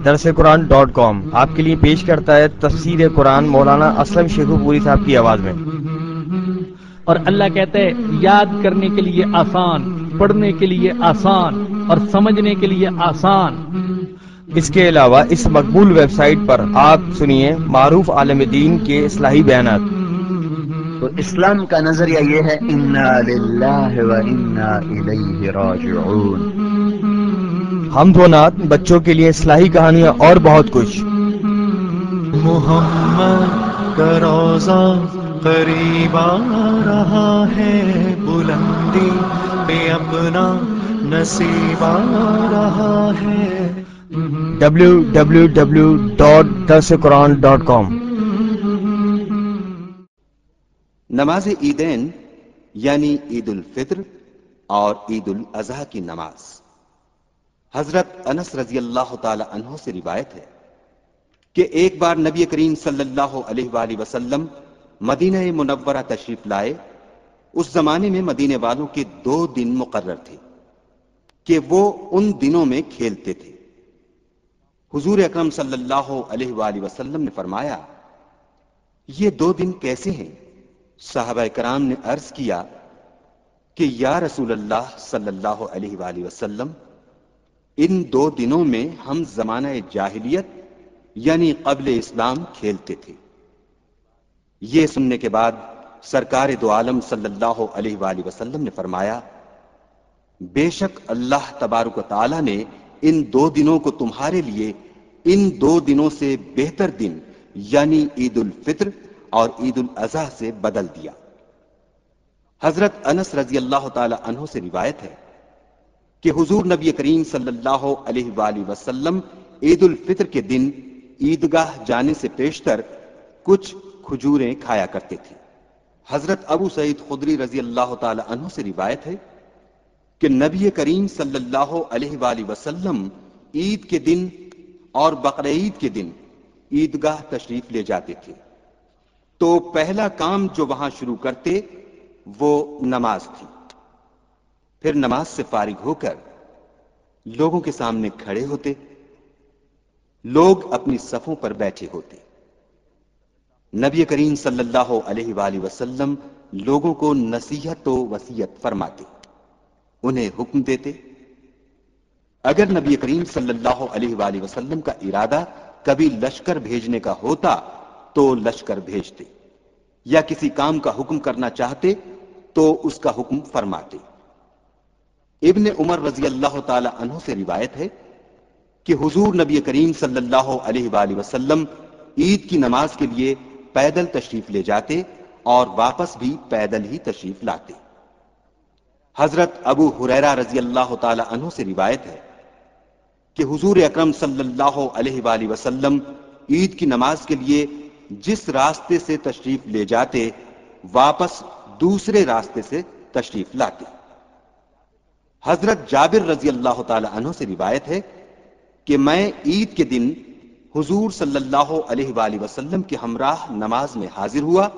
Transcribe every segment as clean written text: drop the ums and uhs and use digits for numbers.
درسقرآن.com آپ کے لیے پیش کرتا ہے تفسیر قرآن مولانا اسلم شیخو پوری صاحب کی آواز میں۔ اور اللہ کہتا ہے یاد کرنے کے لیے آسان، پڑھنے کے لیے آسان اور سمجھنے کے لیے آسان۔ اس کے علاوہ اس مقبول ویب سائٹ پر آپ سنیے معروف عالم دین کے اصلاحی بیانات۔ تو اسلام کا نظریہ یہ ہے انا للہ و انا الیہ راجعون۔ حمد و نعت، بچوں کے لیے اصلاحی کہانیاں اور بہت کچھ۔ محمد کا روضہ قریب آ رہا ہے، بلندی پہ اپنا نصیب آ رہا ہے۔ www.darsequran.com۔ نماز عیدین یعنی عید الفطر اور عید الاضحیٰ کی نماز۔ حضرت انس رضی اللہ تعالی عنہ سے روایت ہے کہ ایک بار نبی کریم صلی اللہ علیہ وآلہ وسلم مدینہ منورہ تشریف لائے۔ اس زمانے میں مدینے والوں کے 2 دن مقرر تھے کہ وہ ان دنوں میں کھیلتے تھے۔ حضور اکرم صلی اللہ علیہ وآلہ وسلم نے فرمایا، یہ 2 دن کیسے ہیں؟ صحابہ کرام نے عرض کیا کہ یا رسول اللہ صلی اللہ علیہ وآلہ وسلم، ان 2 دنوں میں ہم زمانہ جاہلیت یعنی قبل اسلام کھیلتے تھے۔ یہ سننے کے بعد سرکار دو عالم صلی اللہ علیہ وآلہ وسلم نے فرمایا، بے شک اللہ تبارک و تعالی نے ان 2 دنوں کو تمہارے لیے ان 2 دنوں سے بہتر دن یعنی عید الفطر اور عید الاضحیٰ سے بدل دیا۔ حضرت انس رضی اللہ تعالی عنہ سے روایت ہے کہ حضور نبی کریم صلی اللہ علیہ وآلہ وسلم عید الفطر کے دن عیدگاہ جانے سے پیشتر کچھ کھجوریں کھایا کرتے تھے۔ حضرت ابو سعید خدری رضی اللہ تعالی عنہ سے روایت ہے کہ نبی کریم صلی اللہ علیہ وآلہ وسلم عید کے دن اور بقرعید کے دن عیدگاہ تشریف لے جاتے تھے تو پہلا کام جو وہاں شروع کرتے وہ نماز تھی۔ پھر نماز سے فارغ ہو کر لوگوں کے سامنے کھڑے ہوتے، لوگ اپنی صفوں پر بیٹھے ہوتے۔ نبی کریم صلی اللہ علیہ وآلہ وسلم لوگوں کو نصیحت و وصیت فرماتے، انہیں حکم دیتے۔ اگر نبی کریم صلی اللہ علیہ وآلہ وسلم کا ارادہ کبھی لشکر بھیجنے کا ہوتا تو لشکر بھیجتے، یا کسی کام کا حکم کرنا چاہتے تو اس کا حکم فرماتے۔ ابن عمر رضی اللہ تعالی عنہ سے روایت ہے کہ حضور نبی کریم صلی اللہ علیہ وآلہ وسلم عید کی نماز کے لیے پیدل تشریف لے جاتے اور واپس بھی پیدل ہی تشریف لاتے۔ حضرت ابو ہریرہ رضی اللہ تعالی عنہ سے روایت ہے کہ حضور اکرم صلی اللہ علیہ وآلہ وسلم عید کی نماز کے لیے جس راستے سے تشریف لے جاتے واپس دوسرے راستے سے تشریف لاتے۔ حضرت جابر رضی اللہ تعالی عنہ سے روایت ہے کہ میں عید کے دن حضور صلی اللہ علیہ وآلہ وسلم کے ہمراہ نماز میں حاضر ہوا۔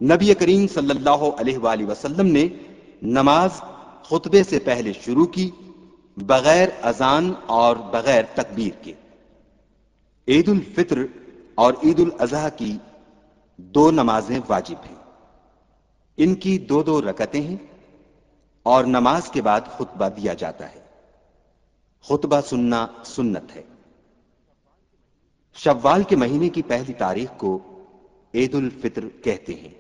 نبی کریم صلی اللہ علیہ وآلہ وسلم نے نماز خطبے سے پہلے شروع کی، بغیر اذان اور بغیر تکبیر کے۔ عید الفطر اور عید الاضحیٰ کی 2 نمازیں واجب ہیں، ان کی 2 رکعتیں ہیں اور نماز کے بعد خطبہ دیا جاتا ہے۔ خطبہ سننا سنت ہے۔ شوال کے مہینے کی پہلی تاریخ کو عید الفطر کہتے ہیں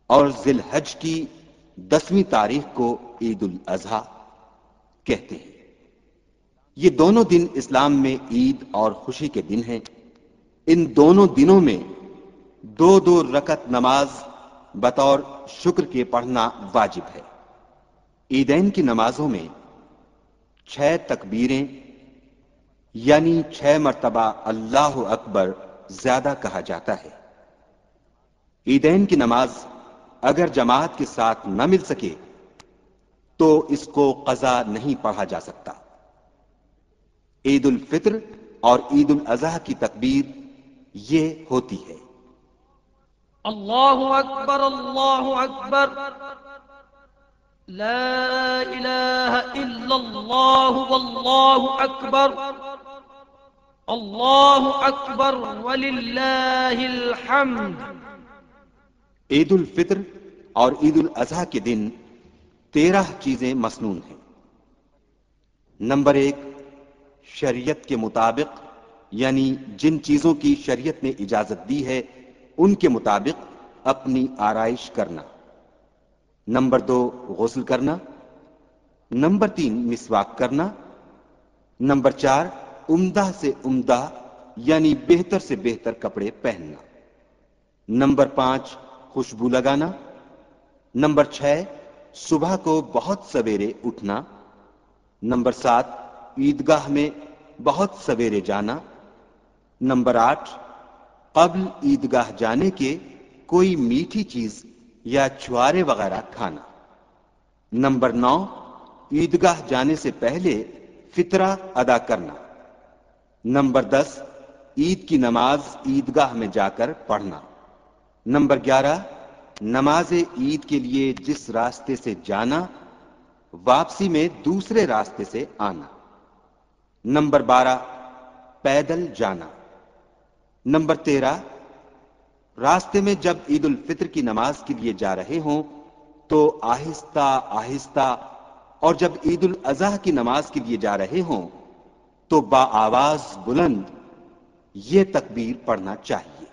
اور ذی الحج کی 10ویں تاریخ کو عید الاضحیٰ کہتے ہیں۔ یہ دونوں دن اسلام میں عید اور خوشی کے دن ہیں۔ ان دونوں دنوں میں 2 رکعت نماز بطور شکر کے پڑھنا واجب ہے۔ عیدین کی نمازوں میں 6 تکبیریں یعنی 6 مرتبہ اللہ اکبر زیادہ کہا جاتا ہے۔ عیدین کی نماز اگر جماعت کے ساتھ نہ مل سکے تو اس کو قضا نہیں پڑھا جا سکتا۔ عید الفطر اور عید الاضحیٰ کی تکبیر یہ ہوتی ہے: اللہ اکبر اللہ اکبر لا الہ الا اللہ واللہ اکبر اللہ اکبر وللہ الحمد۔ عید الفطر اور عید الاضحیٰ کے دن 13 چیزیں مسنون ہیں۔ نمبر 1، شریعت کے مطابق، یعنی جن چیزوں کی شریعت نے اجازت دی ہے ان کے مطابق اپنی آرائش کرنا۔ نمبر 2، غسل کرنا۔ نمبر 3، مسواک کرنا۔ نمبر 4، عمدہ سے عمدہ یعنی بہتر سے بہتر کپڑے پہننا۔ نمبر 5، خوشبو لگانا۔ نمبر 6، صبح کو بہت سویرے اٹھنا۔ نمبر 7، عیدگاہ میں بہت سویرے جانا۔ نمبر 8، قبل عیدگاہ جانے کے کوئی میٹھی چیز یا چھوارے وغیرہ کھانا۔ نمبر 9، عیدگاہ جانے سے پہلے فطرہ ادا کرنا۔ نمبر 10، عید کی نماز عیدگاہ میں جا کر پڑھنا۔ نمبر 11، نماز عید کے لیے جس راستے سے جانا واپسی میں دوسرے راستے سے آنا۔ نمبر 12، پیدل جانا۔ نمبر 13، راستے میں جب عید الفطر کی نماز کے لیے جا رہے ہوں تو آہستہ آہستہ، اور جب عید الاضحیٰ کی نماز کے لیے جا رہے ہوں تو بآواز بلند یہ تکبیر پڑھنا چاہیے: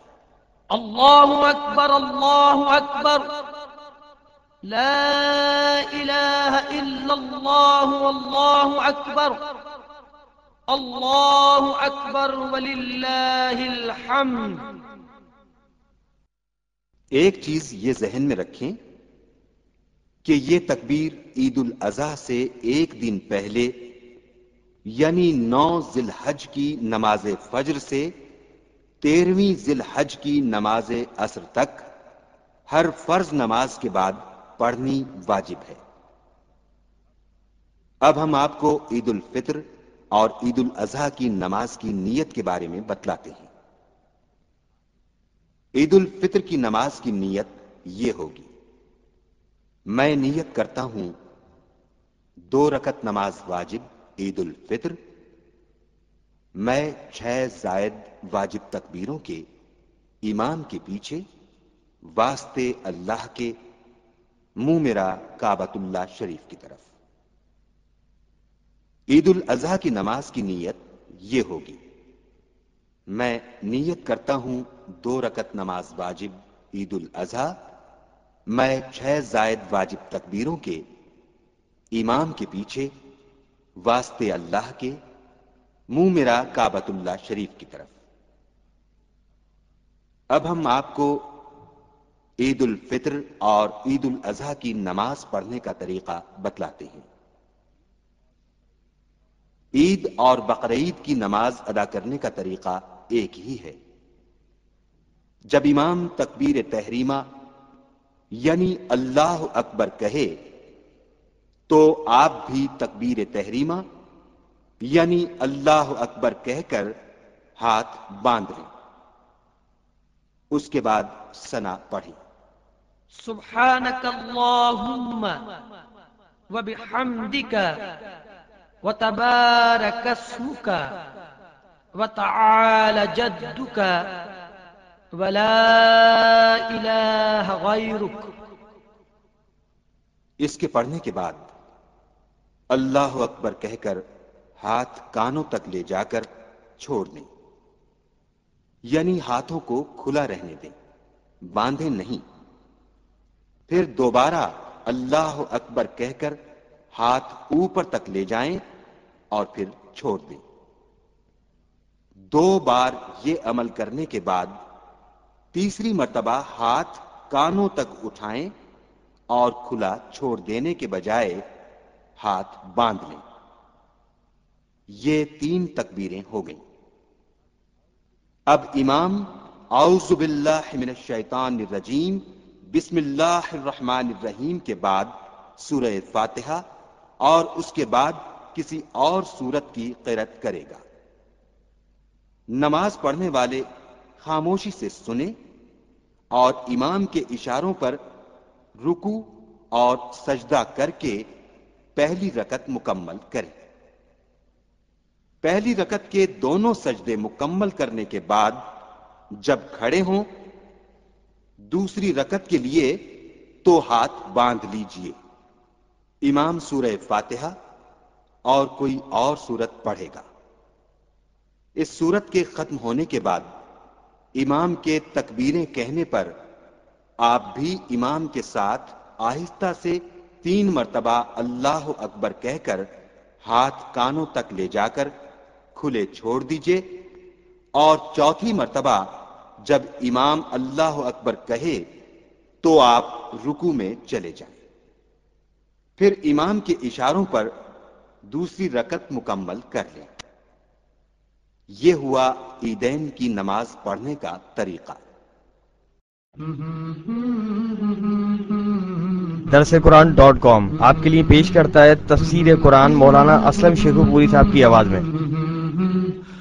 اللہ اکبر اللہ اکبر لا الہ الا اللہ واللہ اکبر اللہ اکبر وللہ الحمد۔ ایک چیز یہ ذہن میں رکھیں کہ یہ تکبیر عید الاضحیٰ سے ایک دن پہلے یعنی 9 ذی الحج کی نماز فجر سے 13ویں ذی الحج کی نماز عصر تک ہر فرض نماز کے بعد پڑھنی واجب ہے۔ اب ہم آپ کو عید الفطر اور عید الاضحیٰ کی نماز کی نیت کے بارے میں بتلاتے ہیں۔ عید الفطر کی نماز کی نیت یہ ہوگی: میں نیت کرتا ہوں 2 رکعت نماز واجب عید الفطر، میں 6 زائد واجب تکبیروں کے امام کے پیچھے واسطے اللہ کے، منہ میرا کعبۃ اللہ شریف کی طرف۔ عید الاضحیٰ کی نماز کی نیت یہ ہوگی: میں نیت کرتا ہوں 2 رکعت نماز واجب عید الاضحیٰ، میں 6 زائد واجب تکبیروں کے امام کے پیچھے واسطے اللہ کے، منہ میرا کعبۃ اللہ شریف کی طرف۔ اب ہم آپ کو عید الفطر اور عید الاضحیٰ کی نماز پڑھنے کا طریقہ بتلاتے ہیں۔ عید اور بقرعید کی نماز ادا کرنے کا طریقہ ایک ہی ہے۔ جب امام تکبیر تحریمہ یعنی اللہ اکبر کہے تو آپ بھی تکبیر تحریمہ یعنی اللہ اکبر کہہ کر ہاتھ باندھ لیں، اس کے بعد ثنا پڑھیں: سبحانک اللہم وبحمدک وتبارک اسمک وتعالی جدک ولا الہ غیرک۔ اس کے پڑھنے کے بعد اللہ اکبر کہہ کر ہاتھ کانوں تک لے جا کر چھوڑ دیں، یعنی ہاتھوں کو کھلا رہنے دیں، باندھیں نہیں۔ پھر دوبارہ اللہ اکبر کہہ کر ہاتھ اوپر تک لے جائیں اور پھر چھوڑ دیں۔ 2 بار یہ عمل کرنے کے بعد تیسری مرتبہ ہاتھ کانوں تک اٹھائیں اور کھلا چھوڑ دینے کے بجائے ہاتھ باندھ لیں۔ یہ 3 تکبیریں ہو گئیں۔ اب امام اعوذ باللہ من الشیطان الرجیم بسم اللہ الرحمن الرحیم کے بعد سورہ فاتحہ اور اس کے بعد کسی اور سورت کی قرأت کرے گا۔ نماز پڑھنے والے خاموشی سے سنیں اور امام کے اشاروں پر رکوع اور سجدہ کر کے پہلی رکعت مکمل کریں۔ پہلی رکعت کے دونوں سجدے مکمل کرنے کے بعد جب کھڑے ہوں دوسری رکعت کے لیے تو ہاتھ باندھ لیجئے۔ امام سورہ فاتحہ اور کوئی اور سورت پڑھے گا۔ اس سورت کے ختم ہونے کے بعد امام کے تکبیریں کہنے پر آپ بھی امام کے ساتھ آہستہ سے 3 مرتبہ اللہ اکبر کہہ کر ہاتھ کانوں تک لے جا کر کھلے چھوڑ دیجئے، اور چوتھی مرتبہ جب امام اللہ اکبر کہے تو آپ رکوع میں چلے جائیں۔ پھر امام کے اشاروں پر دوسری رکعت مکمل کر لیں۔ یہ ہوا عیدین کی نماز پڑھنے کا طریقہ۔ درسقرآن.com آپ کے لیے پیش کرتا ہے تفسیر قرآن مولانا اسلم شیخو پوری صاحب کی آواز میں۔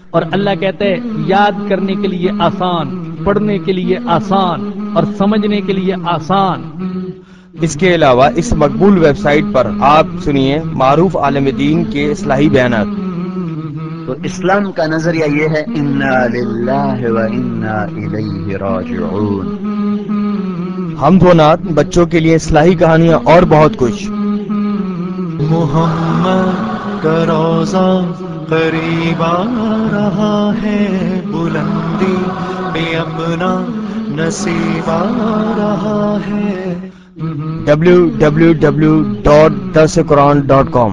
اور اللہ کہتے ہیں یاد کرنے کے لیے آسان، پڑھنے کے لیے آسان اور سمجھنے کے لیے آسان۔ اس کے علاوہ اس مقبول ویب سائٹ پر آپ سنیے معروف عالم دین کے اصلاحی بیانات۔ تو اسلام کا نظریہ یہ ہے انا للہ و انا الیہ راجعون۔ حمد و نعت، بچوں کے لیے اصلاحی کہانیاں اور بہت کچھ۔ محمد کا روزہ قریب آ رہا ہے، بلندی پہ اپنا نصیب آ رہا ہے۔ www.darsequran.com